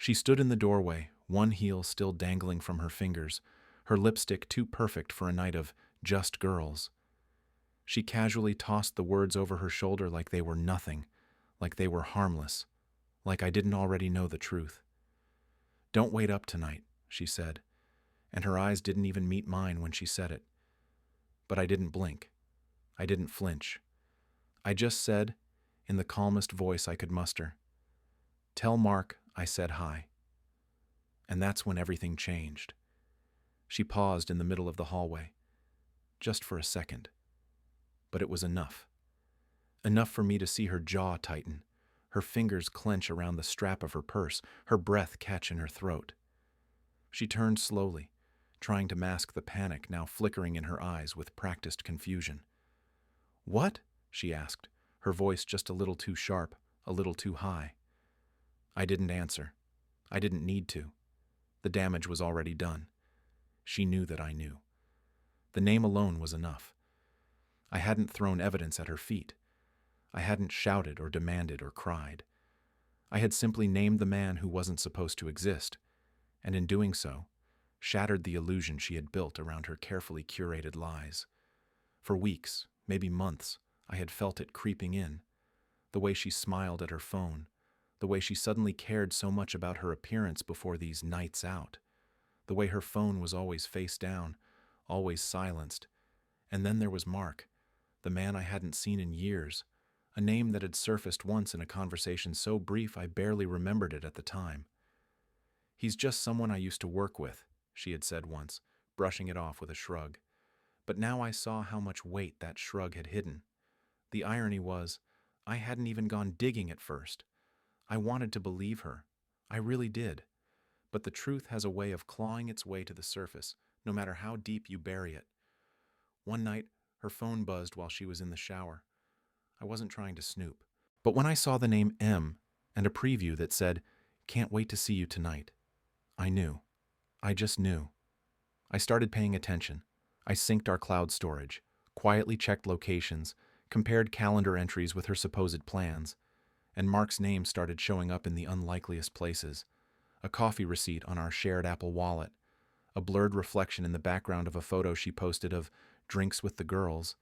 She stood in the doorway, one heel still dangling from her fingers, her lipstick too perfect for a night of just girls. She casually tossed the words over her shoulder like they were nothing, like they were harmless, like I didn't already know the truth. "Don't wait up tonight," she said, and her eyes didn't even meet mine when she said it. But I didn't blink. I didn't flinch. I just said, in the calmest voice I could muster, "Tell Mark I said hi." And that's when everything changed. She paused in the middle of the hallway, just for a second. But it was enough. Enough for me to see her jaw tighten, her fingers clench around the strap of her purse, her breath catch in her throat. She turned slowly, trying to mask the panic now flickering in her eyes with practiced confusion. "What?" she asked, her voice just a little too sharp, a little too high. I didn't answer. I didn't need to. The damage was already done. She knew that I knew. The name alone was enough. I hadn't thrown evidence at her feet. I hadn't shouted or demanded or cried. I had simply named the man who wasn't supposed to exist, and in doing so, shattered the illusion she had built around her carefully curated lies. For weeks, maybe months, I had felt it creeping in. The way she smiled at her phone, the way she suddenly cared so much about her appearance before these nights out, the way her phone was always face down, always silenced. And then there was Mark, the man I hadn't seen in years, a name that had surfaced once in a conversation so brief I barely remembered it at the time. "He's just someone I used to work with," she had said once, brushing it off with a shrug. But now I saw how much weight that shrug had hidden. The irony was, I hadn't even gone digging at first. I wanted to believe her. I really did. But the truth has a way of clawing its way to the surface, no matter how deep you bury it. One night, her phone buzzed while she was in the shower. I wasn't trying to snoop. But when I saw the name M and a preview that said, "Can't wait to see you tonight," I knew. I just knew. I started paying attention. I synced our cloud storage, quietly checked locations, compared calendar entries with her supposed plans, and Mark's name started showing up in the unlikeliest places. A coffee receipt on our shared Apple Wallet, a blurred reflection in the background of a photo she posted of drinks with the girls,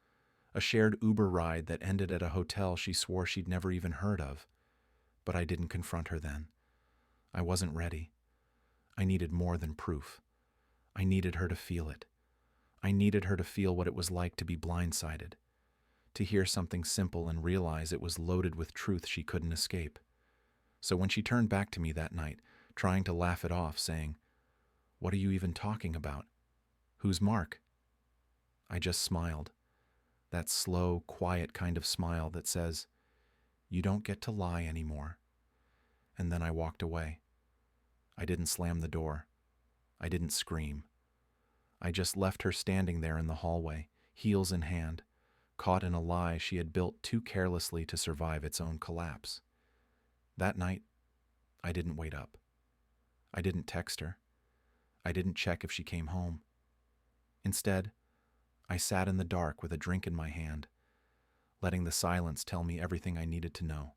a shared Uber ride that ended at a hotel she swore she'd never even heard of. But I didn't confront her then. I wasn't ready. I needed more than proof. I needed her to feel it. I needed her to feel what it was like to be blindsided, to hear something simple and realize it was loaded with truth she couldn't escape. So when she turned back to me that night, trying to laugh it off, saying, "What are you even talking about? Who's Mark?" I just smiled. That slow, quiet kind of smile that says, "You don't get to lie anymore." And then I walked away. I didn't slam the door. I didn't scream. I just left her standing there in the hallway, heels in hand, caught in a lie she had built too carelessly to survive its own collapse. That night, I didn't wait up. I didn't text her. I didn't check if she came home. Instead, I sat in the dark with a drink in my hand, letting the silence tell me everything I needed to know,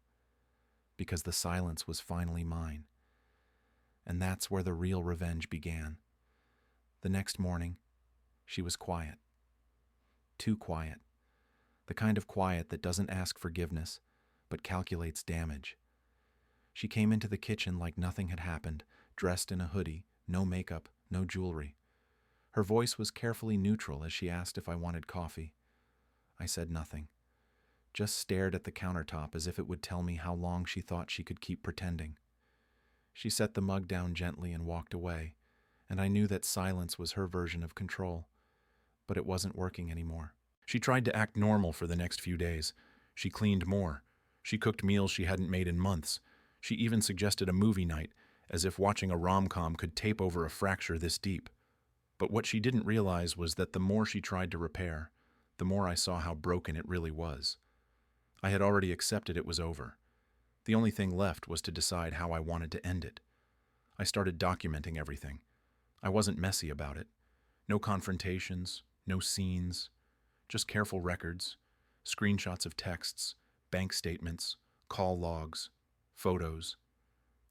because the silence was finally mine. And that's where the real revenge began. The next morning, she was quiet. Too quiet. The kind of quiet that doesn't ask forgiveness, but calculates damage. She came into the kitchen like nothing had happened, dressed in a hoodie, no makeup, no jewelry. Her voice was carefully neutral as she asked if I wanted coffee. I said nothing, just stared at the countertop as if it would tell me how long she thought she could keep pretending. She set the mug down gently and walked away, and I knew that silence was her version of control. But it wasn't working anymore. She tried to act normal for the next few days. She cleaned more. She cooked meals she hadn't made in months. She even suggested a movie night, as if watching a rom-com could tape over a fracture this deep. But what she didn't realize was that the more she tried to repair, the more I saw how broken it really was. I had already accepted it was over. The only thing left was to decide how I wanted to end it. I started documenting everything. I wasn't messy about it. No confrontations, no scenes, just careful records, screenshots of texts, bank statements, call logs, photos.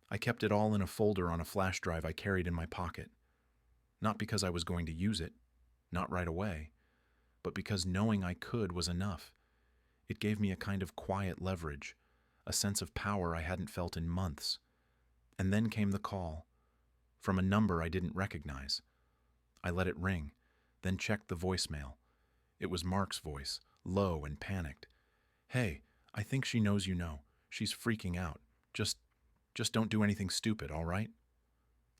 I kept it all in a folder on a flash drive I carried in my pocket. Not because I was going to use it, not right away, but because knowing I could was enough. It gave me a kind of quiet leverage, a sense of power I hadn't felt in months. And then came the call, from a number I didn't recognize. I let it ring, then checked the voicemail. It was Mark's voice, low and panicked. "Hey, I think she knows you know. She's freaking out. Just don't do anything stupid, all right?"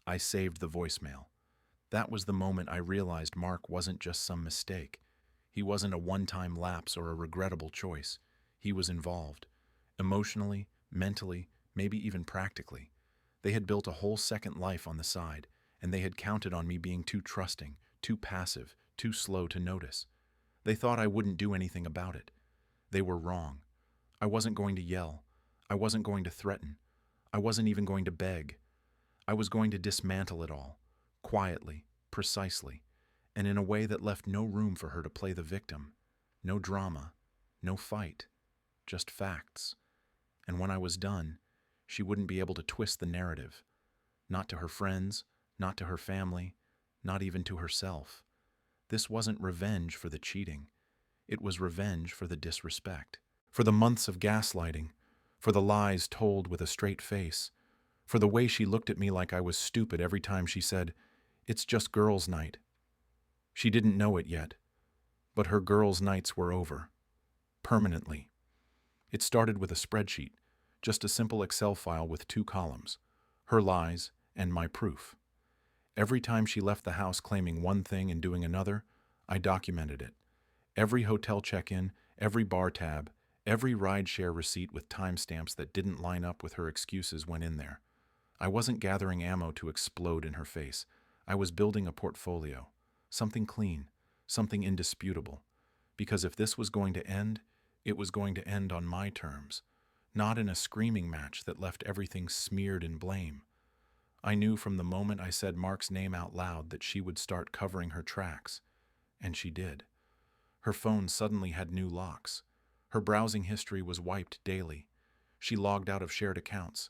I saved the voicemail. That was the moment I realized Mark wasn't just some mistake. He wasn't a one-time lapse or a regrettable choice. He was involved. Emotionally, mentally, maybe even practically. They had built a whole second life on the side, and they had counted on me being too trusting, too passive, too slow to notice. They thought I wouldn't do anything about it. They were wrong. I wasn't going to yell. I wasn't going to threaten. I wasn't even going to beg. I was going to dismantle it all, quietly, precisely, and in a way that left no room for her to play the victim. No drama, no fight, just facts. And when I was done, she wouldn't be able to twist the narrative. Not to her friends, not to her family, not even to herself. This wasn't revenge for the cheating. It was revenge for the disrespect. For the months of gaslighting, for the lies told with a straight face, for the way she looked at me like I was stupid every time she said, "It's just girls' night." She didn't know it yet, but her girls' nights were over. Permanently. It started with a spreadsheet, just a simple Excel file with 2 columns, her lies and my proof. Every time she left the house claiming one thing and doing another, I documented it. Every hotel check-in, every bar tab, every ride-share receipt with timestamps that didn't line up with her excuses went in there. I wasn't gathering ammo to explode in her face. I was building a portfolio, something clean, something indisputable. Because if this was going to end, it was going to end on my terms, not in a screaming match that left everything smeared in blame. I knew from the moment I said Mark's name out loud that she would start covering her tracks, and she did. Her phone suddenly had new locks. Her browsing history was wiped daily. She logged out of shared accounts.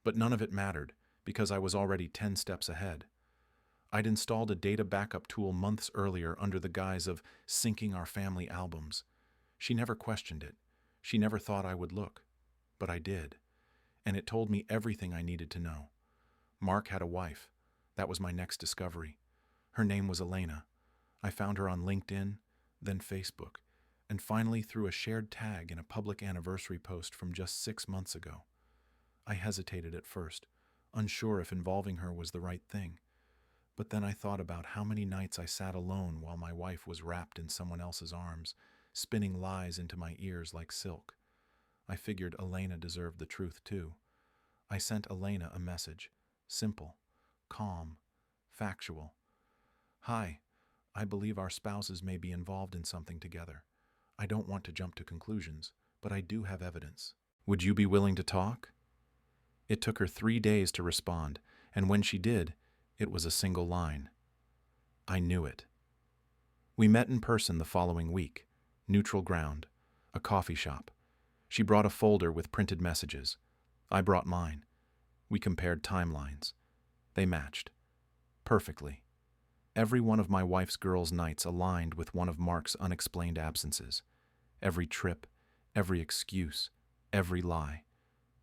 But none of it mattered, because I was already 10 steps ahead. I'd installed a data backup tool months earlier under the guise of syncing our family albums. She never questioned it. She never thought I would look. But I did. And it told me everything I needed to know. Mark had a wife. That was my next discovery. Her name was Elena. I found her on LinkedIn, then Facebook, and finally through a shared tag in a public anniversary post from just 6 months ago. I hesitated at first, unsure if involving her was the right thing. But then I thought about how many nights I sat alone while my wife was wrapped in someone else's arms, spinning lies into my ears like silk. I figured Elena deserved the truth too. I sent Elena a message. Simple, calm, factual. "Hi, I believe our spouses may be involved in something together. I don't want to jump to conclusions, but I do have evidence. Would you be willing to talk?" It took her 3 days to respond, and when she did, it was a single line. I knew it. We met in person the following week, neutral ground, a coffee shop. She brought a folder with printed messages. I brought mine. We compared timelines. They matched. Perfectly. Every one of my wife's girls' nights aligned with one of Mark's unexplained absences. Every trip, every excuse, every lie.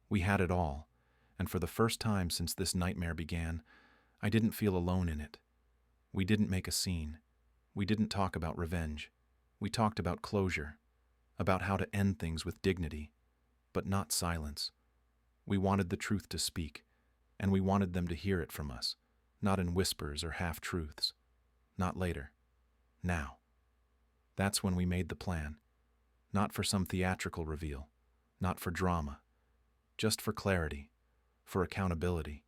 We had it all, and for the first time since this nightmare began, I didn't feel alone in it. We didn't make a scene. We didn't talk about revenge. We talked about closure, about how to end things with dignity, but not silence. We wanted the truth to speak, and we wanted them to hear it from us, not in whispers or half-truths. Not later. Now. That's when we made the plan. Not for some theatrical reveal, not for drama, just for clarity, for accountability,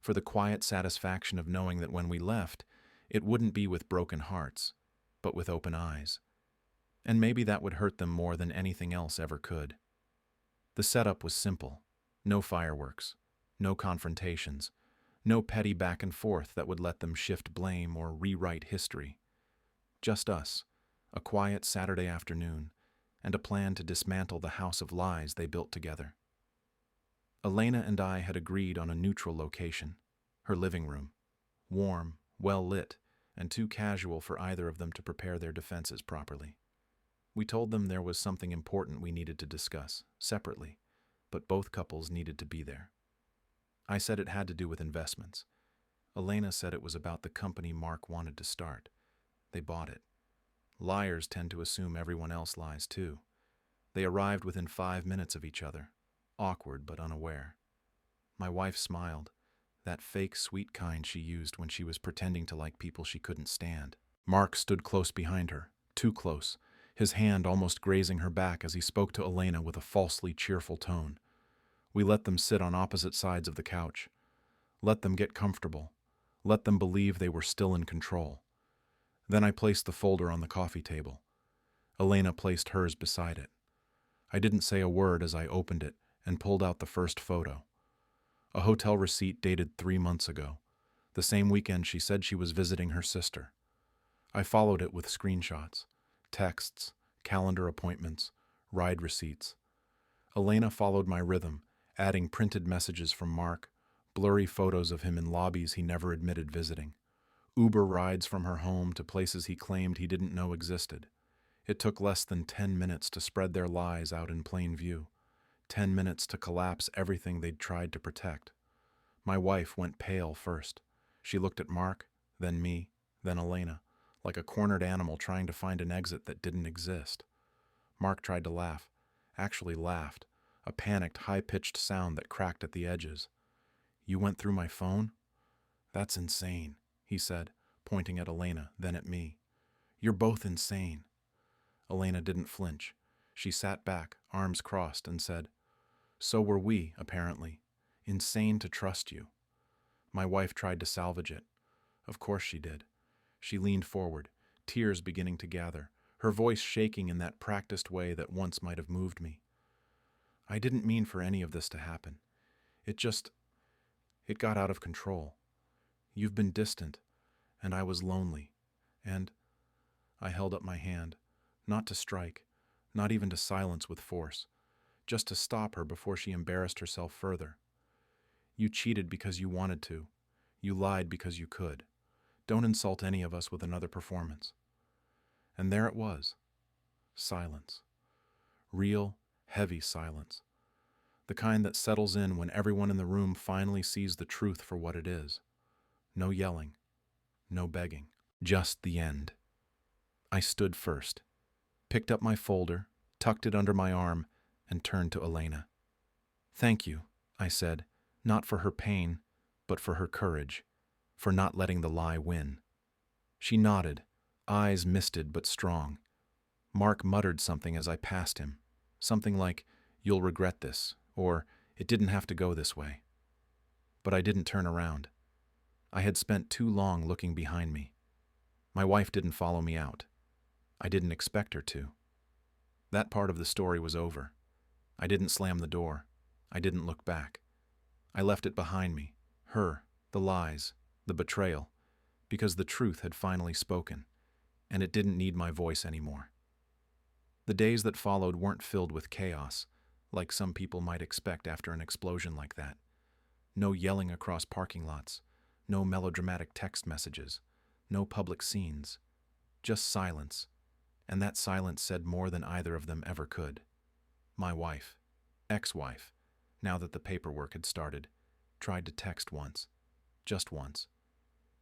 for the quiet satisfaction of knowing that when we left, it wouldn't be with broken hearts, but with open eyes. And maybe that would hurt them more than anything else ever could. The setup was simple. No fireworks, no confrontations, no petty back and forth that would let them shift blame or rewrite history. Just us, a quiet Saturday afternoon, and a plan to dismantle the house of lies they built together. Elena and I had agreed on a neutral location, her living room, warm, well lit, and too casual for either of them to prepare their defenses properly. We told them there was something important we needed to discuss, separately, but both couples needed to be there. I said it had to do with investments. Elena said it was about the company Mark wanted to start. They bought it. Liars tend to assume everyone else lies too. They arrived within 5 minutes of each other, awkward but unaware. My wife smiled, that fake sweet kind she used when she was pretending to like people she couldn't stand. Mark stood close behind her, too close, his hand almost grazing her back as he spoke to Elena with a falsely cheerful tone. We let them sit on opposite sides of the couch. Let them get comfortable. Let them believe they were still in control. Then I placed the folder on the coffee table. Elena placed hers beside it. I didn't say a word as I opened it and pulled out the first photo. A hotel receipt dated 3 months ago, the same weekend she said she was visiting her sister. I followed it with screenshots, texts, calendar appointments, ride receipts. Elena followed my rhythm, adding printed messages from Mark, blurry photos of him in lobbies he never admitted visiting, Uber rides from her home to places he claimed he didn't know existed. It took less than 10 minutes to spread their lies out in plain view, 10 minutes to collapse everything they'd tried to protect. My wife went pale first. She looked at Mark, then me, then Elena, like a cornered animal trying to find an exit that didn't exist. Mark tried to laugh, actually laughed, a panicked, high-pitched sound that cracked at the edges. "You went through my phone? That's insane," he said, pointing at Elena, then at me. "You're both insane." Elena didn't flinch. She sat back, arms crossed, and said, "So were we, apparently. Insane to trust you." My wife tried to salvage it. Of course she did. She leaned forward, tears beginning to gather, her voice shaking in that practiced way that once might have moved me. "I didn't mean for any of this to happen. It got out of control. You've been distant, and I was lonely, and—" I held up my hand, not to strike, not even to silence with force, just to stop her before she embarrassed herself further. "You cheated because you wanted to. You lied because you could. Don't insult any of us with another performance." And there it was. Silence. Real, heavy silence. The kind that settles in when everyone in the room finally sees the truth for what it is. No yelling. No begging. Just the end. I stood first, picked up my folder, tucked it under my arm, and turned to Elena. "Thank you," I said, not for her pain, but for her courage, for not letting the lie win. She nodded, eyes misted but strong. Mark muttered something as I passed him, something like, "You'll regret this," or "It didn't have to go this way." But I didn't turn around. I had spent too long looking behind me. My wife didn't follow me out. I didn't expect her to. That part of the story was over. I didn't slam the door. I didn't look back. I left it behind me, her, the lies, the betrayal, because the truth had finally spoken, and it didn't need my voice anymore. The days that followed weren't filled with chaos, like some people might expect after an explosion like that. No yelling across parking lots, no melodramatic text messages, no public scenes, just silence, and that silence said more than either of them ever could. My wife, ex-wife, now that the paperwork had started, tried to text once, just once.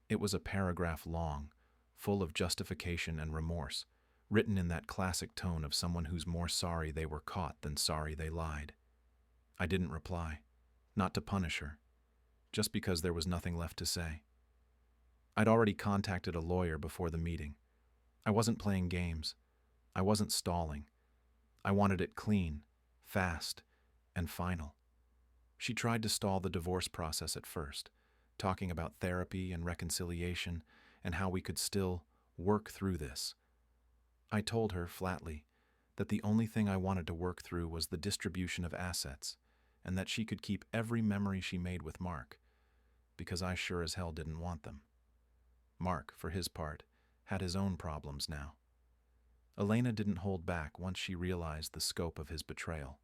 It was a paragraph long, full of justification and remorse, written in that classic tone of someone who's more sorry they were caught than sorry they lied. I didn't reply, not to punish her, just because there was nothing left to say. I'd already contacted a lawyer before the meeting. I wasn't playing games. I wasn't stalling. I wanted it clean, fast, and final. She tried to stall the divorce process at first, talking about therapy and reconciliation and how we could still work through this. I told her flatly that the only thing I wanted to work through was the distribution of assets, and that she could keep every memory she made with Mark, because I sure as hell didn't want them. Mark, for his part, had his own problems now. Elena didn't hold back once she realized the scope of his betrayal.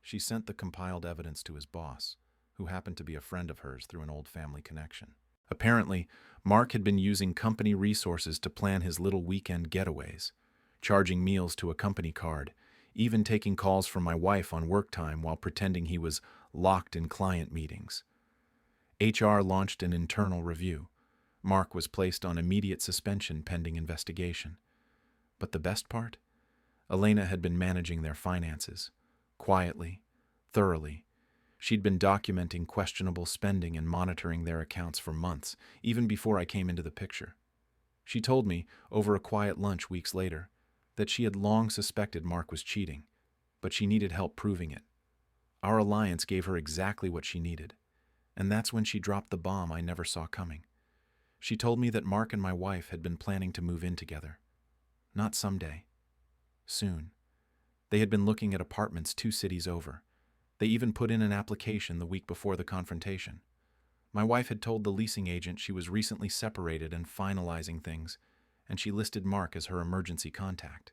She sent the compiled evidence to his boss, who happened to be a friend of hers through an old family connection. Apparently, Mark had been using company resources to plan his little weekend getaways, charging meals to a company card, even taking calls from my wife on work time while pretending he was locked in client meetings. HR launched an internal review. Mark was placed on immediate suspension pending investigation. But the best part? Elena had been managing their finances, quietly, thoroughly. She'd been documenting questionable spending and monitoring their accounts for months, even before I came into the picture. She told me, over a quiet lunch weeks later, that she had long suspected Mark was cheating, but she needed help proving it. Our alliance gave her exactly what she needed, and that's when she dropped the bomb I never saw coming. She told me that Mark and my wife had been planning to move in together. Not someday. Soon. They had been looking at apartments 2 cities over. They even put in an application the week before the confrontation. My wife had told the leasing agent she was recently separated and finalizing things, and she listed Mark as her emergency contact.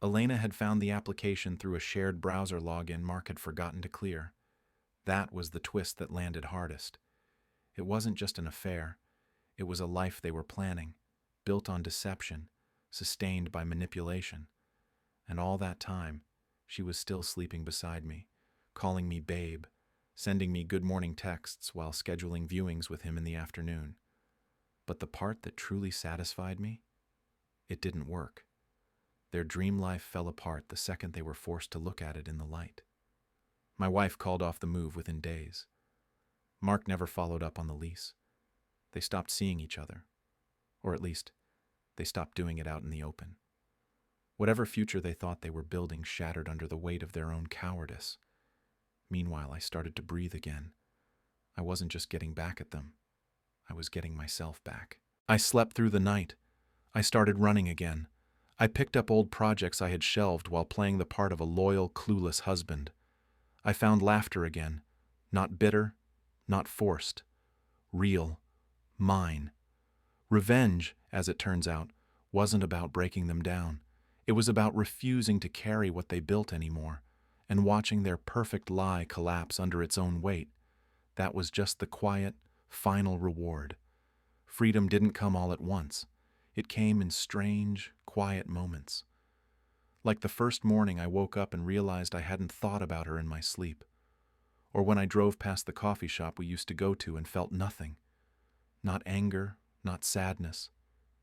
Elena had found the application through a shared browser login Mark had forgotten to clear. That was the twist that landed hardest. It wasn't just an affair. It was a life they were planning, built on deception, sustained by manipulation. And all that time, she was still sleeping beside me, calling me babe, sending me good morning texts while scheduling viewings with him in the afternoon. But the part that truly satisfied me? It didn't work. Their dream life fell apart the second they were forced to look at it in the light. My wife called off the move within days. Mark never followed up on the lease. They stopped seeing each other. Or at least, they stopped doing it out in the open. Whatever future they thought they were building shattered under the weight of their own cowardice. Meanwhile, I started to breathe again. I wasn't just getting back at them. I was getting myself back. I slept through the night. I started running again. I picked up old projects I had shelved while playing the part of a loyal, clueless husband. I found laughter again. Not bitter, not forced. Real. Mine. Revenge, as it turns out, wasn't about breaking them down. It was about refusing to carry what they built anymore, and watching their perfect lie collapse under its own weight. That was just the quiet, final reward. Freedom didn't come all at once. It came in strange, quiet moments. Like the first morning I woke up and realized I hadn't thought about her in my sleep. Or when I drove past the coffee shop we used to go to and felt nothing. Not anger, not sadness,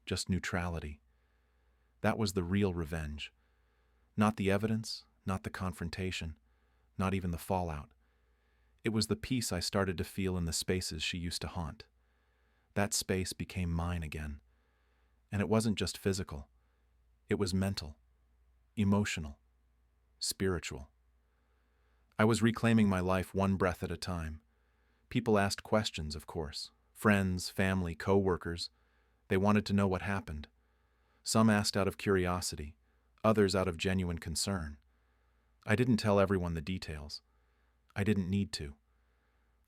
just neutrality. That was the real revenge. Not the evidence, not the confrontation, not even the fallout. It was the peace I started to feel in the spaces she used to haunt. That space became mine again. And it wasn't just physical. It was mental, emotional, spiritual. I was reclaiming my life one breath at a time. People asked questions, of course. Friends, family, co-workers. They wanted to know what happened. Some asked out of curiosity, others out of genuine concern. I didn't tell everyone the details. I didn't need to.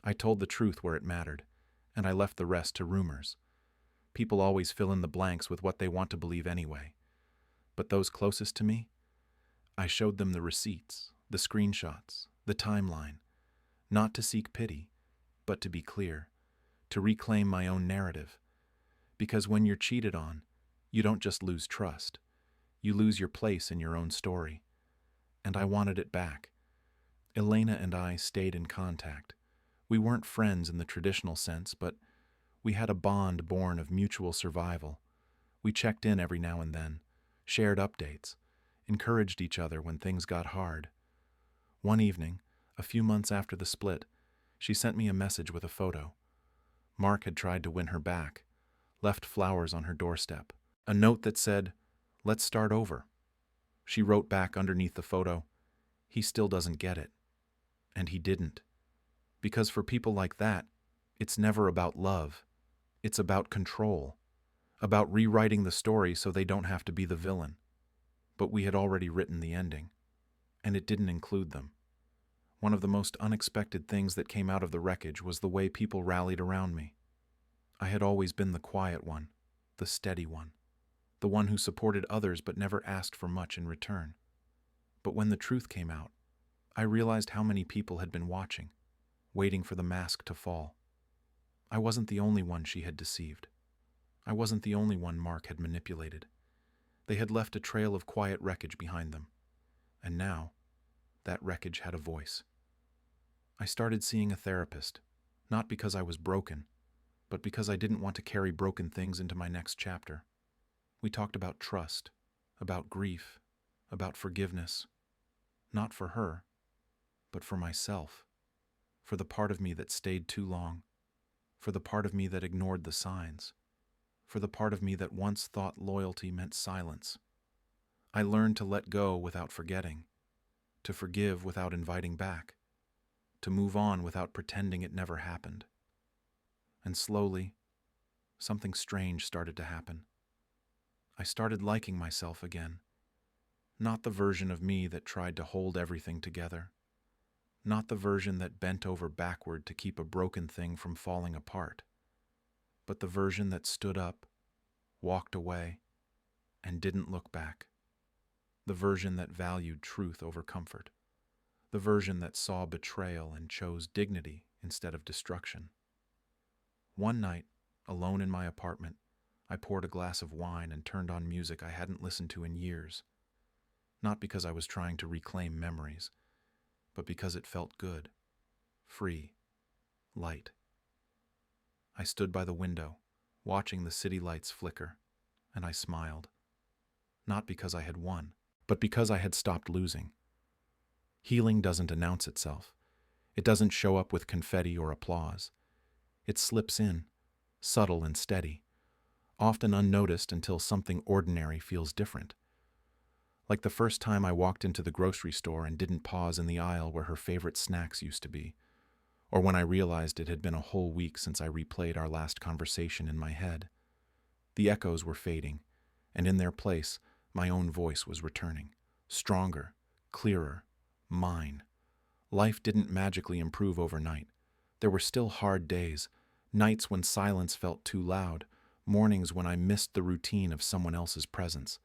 I told the truth where it mattered, and I left the rest to rumors. People always fill in the blanks with what they want to believe anyway. But those closest to me? I showed them the receipts, the screenshots, the timeline. Not to seek pity, but to be clear, to reclaim my own narrative. Because when you're cheated on, you don't just lose trust. You lose your place in your own story. And I wanted it back. Elena and I stayed in contact. We weren't friends in the traditional sense, but we had a bond born of mutual survival. We checked in every now and then, shared updates, encouraged each other when things got hard. One evening, a few months after the split, she sent me a message with a photo. Mark had tried to win her back, left flowers on her doorstep, a note that said, "Let's start over." She wrote back underneath the photo, "He still doesn't get it." And he didn't. Because for people like that, it's never about love. It's about control. About rewriting the story so they don't have to be the villain. But we had already written the ending. And it didn't include them. One of the most unexpected things that came out of the wreckage was the way people rallied around me. I had always been the quiet one, the steady one, the one who supported others but never asked for much in return. But when the truth came out, I realized how many people had been watching, waiting for the mask to fall. I wasn't the only one she had deceived. I wasn't the only one Mark had manipulated. They had left a trail of quiet wreckage behind them. And now, that wreckage had a voice. I started seeing a therapist, not because I was broken, but because I didn't want to carry broken things into my next chapter. We talked about trust, about grief, about forgiveness, not for her, but for myself, for the part of me that stayed too long, for the part of me that ignored the signs, for the part of me that once thought loyalty meant silence. I learned to let go without forgetting, to forgive without inviting back, to move on without pretending it never happened. And slowly, something strange started to happen. I started liking myself again. Not the version of me that tried to hold everything together. Not the version that bent over backward to keep a broken thing from falling apart. But the version that stood up, walked away, and didn't look back. The version that valued truth over comfort. The version that saw betrayal and chose dignity instead of destruction. One night, alone in my apartment, I poured a glass of wine and turned on music I hadn't listened to in years. Not because I was trying to reclaim memories, but because it felt good, free, light. I stood by the window, watching the city lights flicker, and I smiled. Not because I had won, but because I had stopped losing. Healing doesn't announce itself. It doesn't show up with confetti or applause. It slips in, subtle and steady, often unnoticed until something ordinary feels different. Like the first time I walked into the grocery store and didn't pause in the aisle where her favorite snacks used to be, or when I realized it had been a whole week since I replayed our last conversation in my head. The echoes were fading, and in their place, my own voice was returning, stronger, clearer, mine. Life didn't magically improve overnight. There were still hard days, nights when silence felt too loud, mornings when I missed the routine of someone else's presence.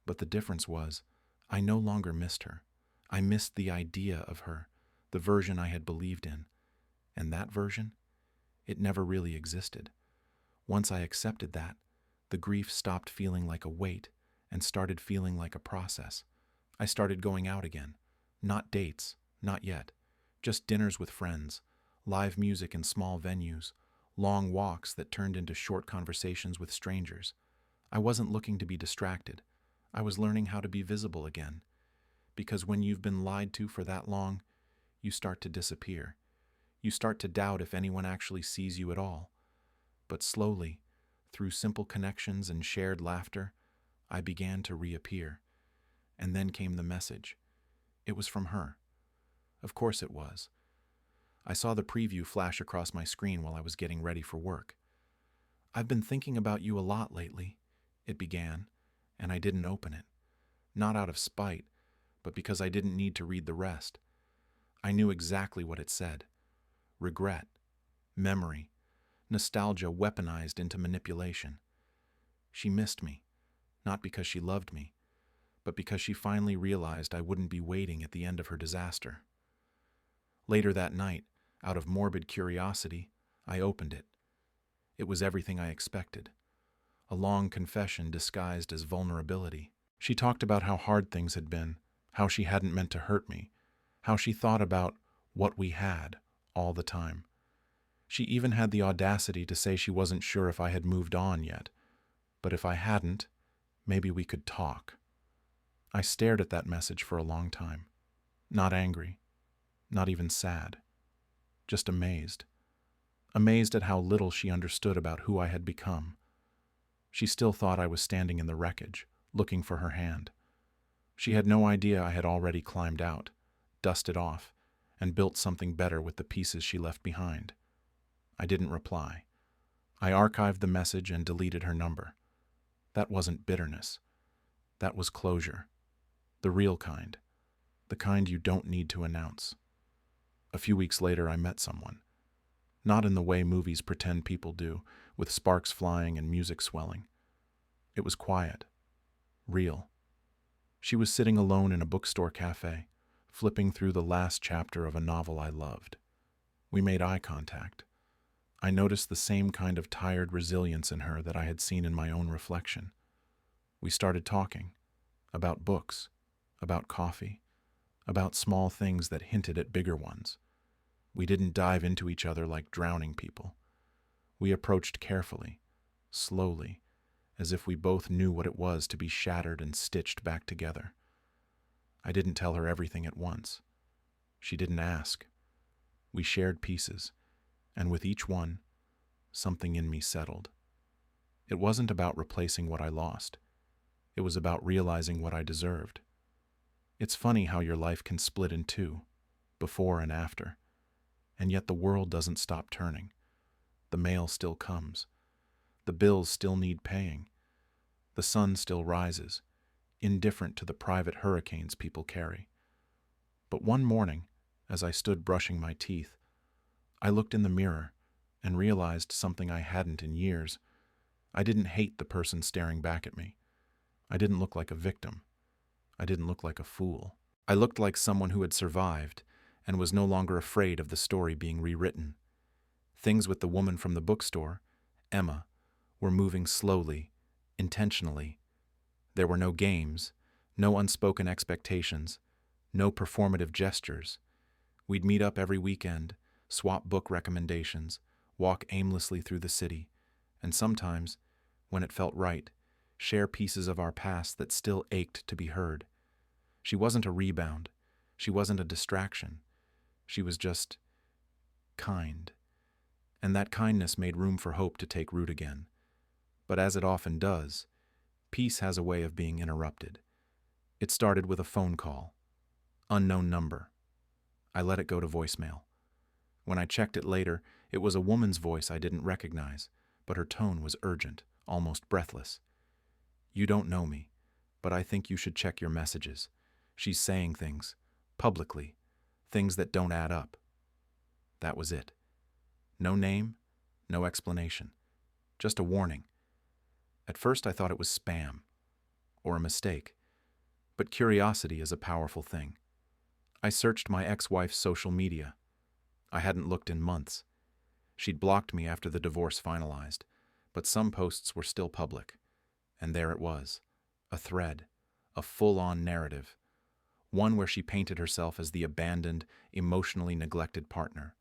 But the difference was, I no longer missed her. I missed the idea of her, the version I had believed in. And that version? It never really existed. Once I accepted that, the grief stopped feeling like a weight and started feeling like a process. I started going out again. Not dates, not yet. Just dinners with friends, live music in small venues, long walks that turned into short conversations with strangers. I wasn't looking to be distracted. I was learning how to be visible again. Because when you've been lied to for that long, you start to disappear. You start to doubt if anyone actually sees you at all. But slowly, through simple connections and shared laughter, I began to reappear. And then came the message. It was from her. Of course it was. I saw the preview flash across my screen while I was getting ready for work. "I've been thinking about you a lot lately," it began, and I didn't open it. Not out of spite, but because I didn't need to read the rest. I knew exactly what it said. Regret, memory, nostalgia weaponized into manipulation. She missed me, not because she loved me, but because she finally realized I wouldn't be waiting at the end of her disaster. Later that night, out of morbid curiosity, I opened it. It was everything I expected. A long confession disguised as vulnerability. She talked about how hard things had been, how she hadn't meant to hurt me, how she thought about what we had all the time. She even had the audacity to say she wasn't sure if I had moved on yet, but if I hadn't, maybe we could talk. I stared at that message for a long time. Not angry, not even sad, just amazed. Amazed at how little she understood about who I had become. She still thought I was standing in the wreckage, looking for her hand. She had no idea I had already climbed out, dusted off, and built something better with the pieces she left behind. I didn't reply. I archived the message and deleted her number. That wasn't bitterness. That was closure. The real kind. The kind you don't need to announce. A few weeks later, I met someone. Not in the way movies pretend people do, with sparks flying and music swelling. It was quiet. Real. She was sitting alone in a bookstore cafe, flipping through the last chapter of a novel I loved. We made eye contact. I noticed the same kind of tired resilience in her that I had seen in my own reflection. We started talking about books, about coffee, about small things that hinted at bigger ones. We didn't dive into each other like drowning people. We approached carefully, slowly, as if we both knew what it was to be shattered and stitched back together. I didn't tell her everything at once. She didn't ask. We shared pieces, and with each one, something in me settled. It wasn't about replacing what I lost. It was about realizing what I deserved. It's funny how your life can split in two, before and after, and yet the world doesn't stop turning. The mail still comes. The bills still need paying. The sun still rises, indifferent to the private hurricanes people carry. But one morning, as I stood brushing my teeth, I looked in the mirror and realized something I hadn't in years. I didn't hate the person staring back at me. I didn't look like a victim. I didn't look like a fool. I looked like someone who had survived and was no longer afraid of the story being rewritten. Things with the woman from the bookstore, Emma, were moving slowly, intentionally. There were no games, no unspoken expectations, no performative gestures. We'd meet up every weekend, swap book recommendations, walk aimlessly through the city, and sometimes, when it felt right, share pieces of our past that still ached to be heard. She wasn't a rebound. She wasn't a distraction. She was just kind. And that kindness made room for hope to take root again. But as it often does, peace has a way of being interrupted. It started with a phone call. Unknown number. I let it go to voicemail. When I checked it later, it was a woman's voice I didn't recognize, but her tone was urgent, almost breathless. "You don't know me, but I think you should check your messages. She's saying things, publicly, things that don't add up." That was it. No name, no explanation, just a warning. At first I thought it was spam, or a mistake, but curiosity is a powerful thing. I searched my ex-wife's social media. I hadn't looked in months. She'd blocked me after the divorce finalized, but some posts were still public. And there it was, a thread, a full-on narrative, one where she painted herself as the abandoned, emotionally neglected partner,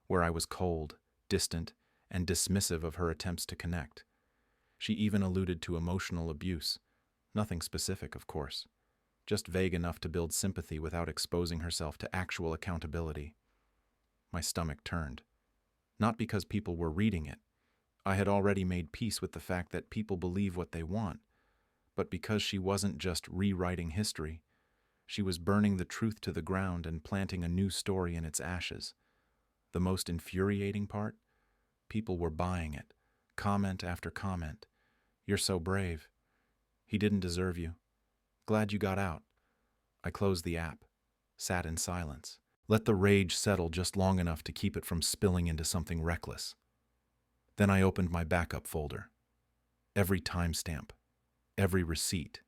where I was cold, distant, and dismissive of her attempts to connect. She even alluded to emotional abuse, nothing specific, of course, just vague enough to build sympathy without exposing herself to actual accountability. My stomach turned. Not because people were reading it. I had already made peace with the fact that people believe what they want, but because she wasn't just rewriting history, she was burning the truth to the ground and planting a new story in its ashes. The most infuriating part? People were buying it, comment after comment. "You're so brave. He didn't deserve you. Glad you got out." I closed the app, sat in silence, let the rage settle just long enough to keep it from spilling into something reckless. Then I opened my backup folder. Every timestamp, every receipt,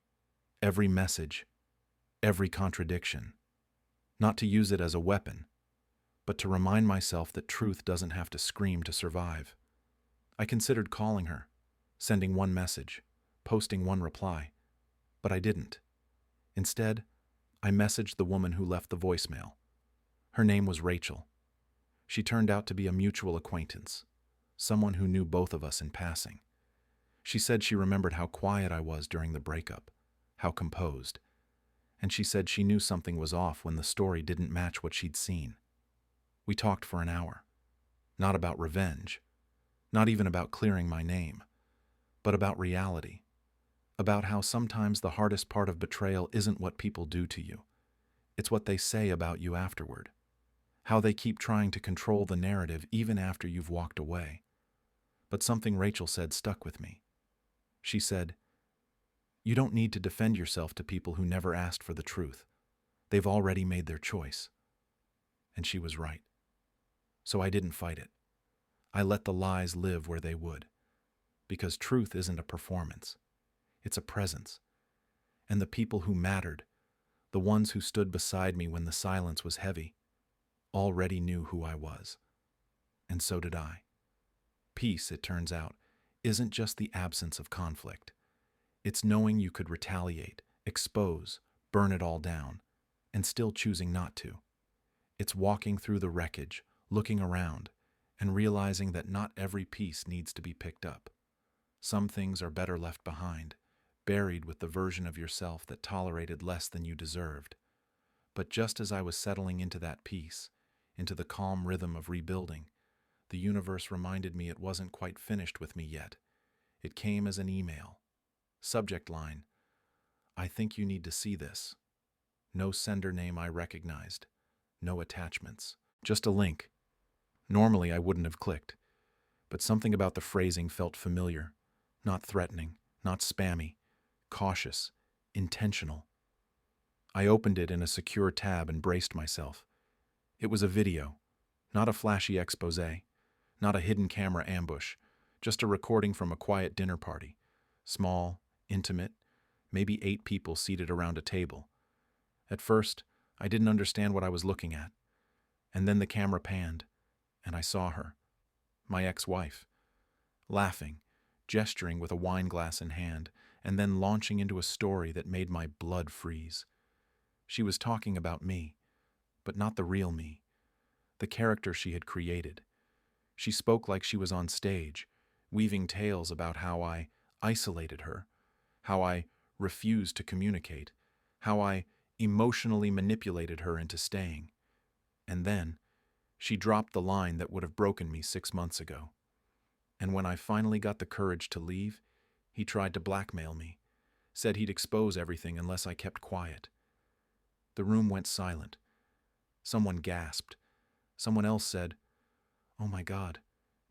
every message, every contradiction. Not to use it as a weapon, but to remind myself that truth doesn't have to scream to survive. I considered calling her, sending one message, posting one reply, but I didn't. Instead, I messaged the woman who left the voicemail. Her name was Rachel. She turned out to be a mutual acquaintance, someone who knew both of us in passing. She said she remembered how quiet I was during the breakup, how composed, and she said she knew something was off when the story didn't match what she'd seen. We talked for an hour, not about revenge, not even about clearing my name, but about reality, about how sometimes the hardest part of betrayal isn't what people do to you. It's what they say about you afterward, how they keep trying to control the narrative even after you've walked away. But something Rachel said stuck with me. She said, "You don't need to defend yourself to people who never asked for the truth. They've already made their choice." And she was right. So I didn't fight it. I let the lies live where they would. Because truth isn't a performance. It's a presence. And the people who mattered, The ones who stood beside me when the silence was heavy already knew who I was, and so did I. Peace, it turns out, isn't just the absence of conflict. It's knowing you could retaliate, expose, burn it all down, and still choosing not to. It's walking through the wreckage, looking around, and realizing that not every piece needs to be picked up. Some things are better left behind, buried with the version of yourself that tolerated less than you deserved. But just as I was settling into that peace, into the calm rhythm of rebuilding, the universe reminded me it wasn't quite finished with me yet. It came as an email. Subject line: I think you need to see this. No sender name I recognized. No attachments. Just a link. Normally I wouldn't have clicked, but something about the phrasing felt familiar. Not threatening, not spammy, cautious, intentional. I opened it in a secure tab and braced myself. It was a video, not a flashy exposé, not a hidden camera ambush, just a recording from a quiet dinner party. Small, intimate, maybe 8 people seated around a table. At first, I didn't understand what I was looking at. And then the camera panned, and I saw her, my ex-wife, laughing, gesturing with a wine glass in hand, and then launching into a story that made my blood freeze. She was talking about me, but not the real me, the character she had created. She spoke like she was on stage, weaving tales about how I isolated her, how I refused to communicate, how I emotionally manipulated her into staying. And then, she dropped the line that would have broken me 6 months ago. And when I finally got the courage to leave, he tried to blackmail me, said he'd expose everything unless I kept quiet. The room went silent. Someone gasped. Someone else said, "Oh my God,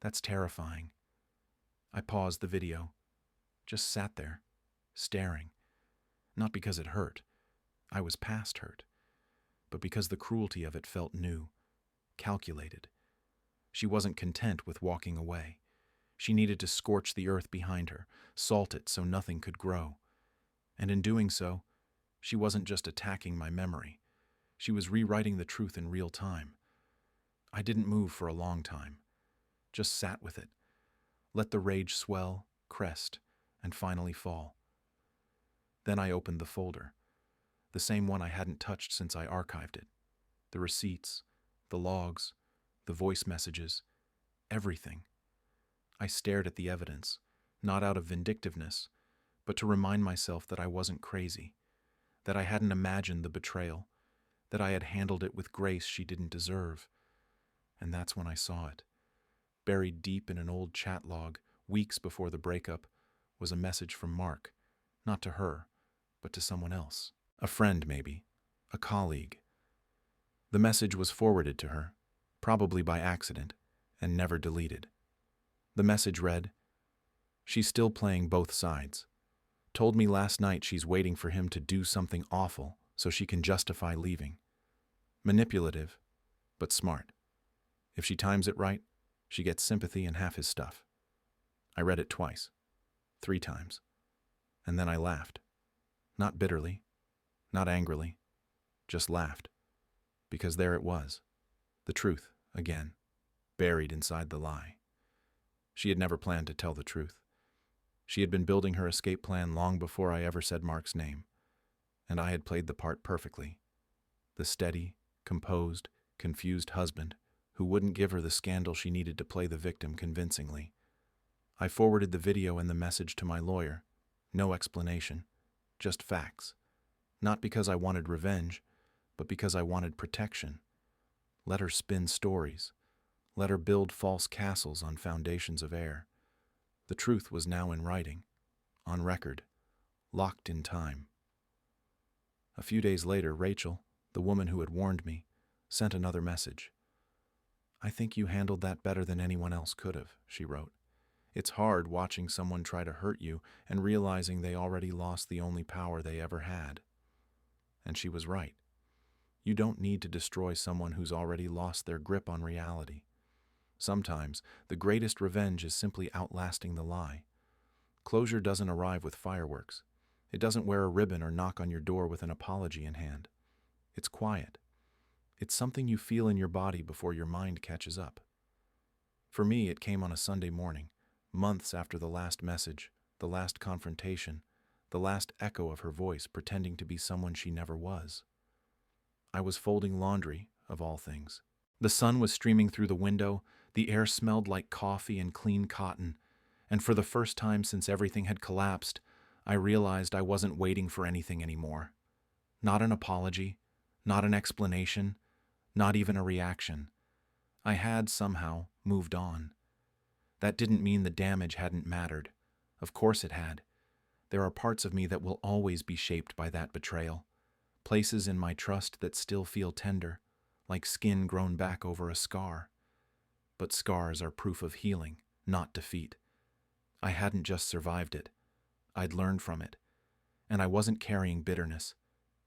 that's terrifying." I paused the video, just sat there, staring. Not because it hurt. I was past hurt. But because the cruelty of it felt new, calculated. She wasn't content with walking away. She needed to scorch the earth behind her, salt it so nothing could grow. And in doing so, she wasn't just attacking my memory. She was rewriting the truth in real time. I didn't move for a long time. Just sat with it. Let the rage swell, crest, and finally fall. Then I opened the folder. The same one I hadn't touched since I archived it. The receipts, the logs, the voice messages, everything. I stared at the evidence, not out of vindictiveness, but to remind myself that I wasn't crazy, that I hadn't imagined the betrayal, that I had handled it with grace she didn't deserve. And that's when I saw it. Buried deep in an old chat log, weeks before the breakup, was a message from Mark, not to her, but to someone else. A friend, maybe. A colleague. The message was forwarded to her, probably by accident, and never deleted. The message read, "She's still playing both sides. Told me last night she's waiting for him to do something awful so she can justify leaving. Manipulative, but smart. If she times it right, she gets sympathy and half his stuff." I read it twice, 3 times, and then I laughed. Not bitterly, not angrily, just laughed. Because there it was, the truth, again, buried inside the lie. She had never planned to tell the truth. She had been building her escape plan long before I ever said Mark's name, and I had played the part perfectly. The steady, composed, confused husband who wouldn't give her the scandal she needed to play the victim convincingly. I forwarded the video and the message to my lawyer. No explanation, just facts. Not because I wanted revenge, but because I wanted protection. Let her spin stories. Let her build false castles on foundations of air. The truth was now in writing, on record, locked in time. A few days later, Rachel, the woman who had warned me, sent another message. "I think you handled that better than anyone else could have," she wrote. "It's hard watching someone try to hurt you and realizing they already lost the only power they ever had." And she was right. You don't need to destroy someone who's already lost their grip on reality. Sometimes, the greatest revenge is simply outlasting the lie. Closure doesn't arrive with fireworks. It doesn't wear a ribbon or knock on your door with an apology in hand. It's quiet. It's something you feel in your body before your mind catches up. For me, it came on a Sunday morning, months after the last message, the last confrontation, the last echo of her voice pretending to be someone she never was. I was folding laundry, of all things. The sun was streaming through the window, the air smelled like coffee and clean cotton, and for the first time since everything had collapsed, I realized I wasn't waiting for anything anymore. Not an apology, not an explanation, not even a reaction. I had, somehow, moved on. That didn't mean the damage hadn't mattered. Of course it had. There are parts of me that will always be shaped by that betrayal. Places in my trust that still feel tender, like skin grown back over a scar. But scars are proof of healing, not defeat. I hadn't just survived it. I'd learned from it. And I wasn't carrying bitterness,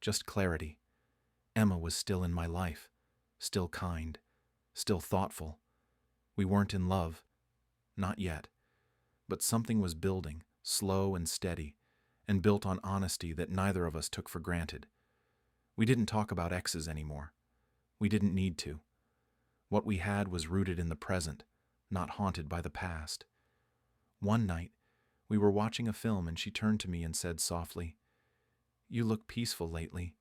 just clarity. Emma was still in my life, still kind, still thoughtful. We weren't in love, not yet. But something was building, slow and steady, and built on honesty that neither of us took for granted. We didn't talk about exes anymore. We didn't need to. What we had was rooted in the present, not haunted by the past. One night, we were watching a film and she turned to me and said softly, "You look peaceful lately."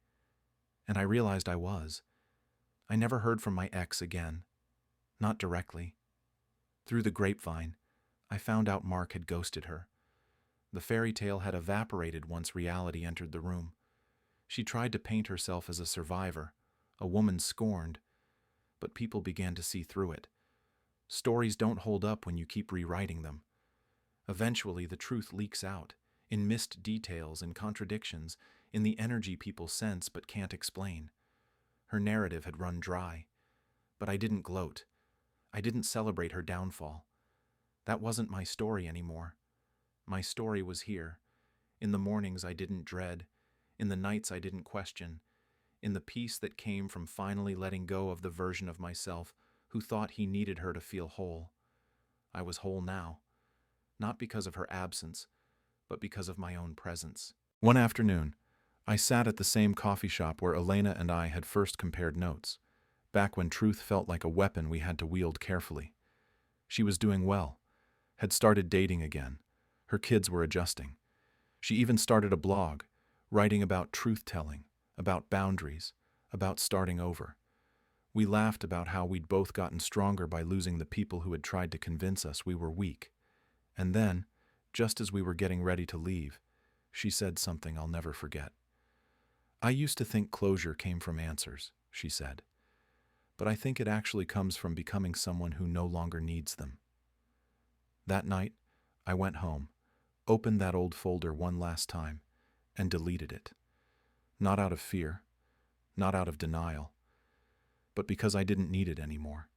And I realized I was. I never heard from my ex again. Not directly. Through the grapevine, I found out Mark had ghosted her. The fairy tale had evaporated once reality entered the room. She tried to paint herself as a survivor, a woman scorned, but people began to see through it. Stories don't hold up when you keep rewriting them. Eventually, the truth leaks out, in missed details and contradictions, in the energy people sense but can't explain. Her narrative had run dry, but I didn't gloat. I didn't celebrate her downfall. That wasn't my story anymore. My story was here. In the mornings I didn't dread, in the nights I didn't question, in the peace that came from finally letting go of the version of myself who thought he needed her to feel whole. I was whole now, not because of her absence, but because of my own presence. One afternoon, I sat at the same coffee shop where Elena and I had first compared notes, back when truth felt like a weapon we had to wield carefully. She was doing well, had started dating again. Her kids were adjusting. She even started a blog, writing about truth-telling, about boundaries, about starting over. We laughed about how we'd both gotten stronger by losing the people who had tried to convince us we were weak. And then, just as we were getting ready to leave, she said something I'll never forget. "I used to think closure came from answers," she said. "But I think it actually comes from becoming someone who no longer needs them." That night, I went home, opened that old folder one last time, and deleted it. Not out of fear, not out of denial, but because I didn't need it anymore.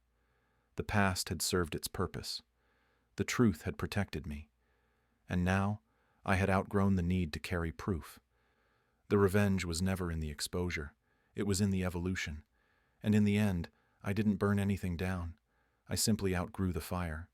The past had served its purpose. The truth had protected me. And now, I had outgrown the need to carry proof. The revenge was never in the exposure. It was in the evolution. And in the end, I didn't burn anything down. I simply outgrew the fire.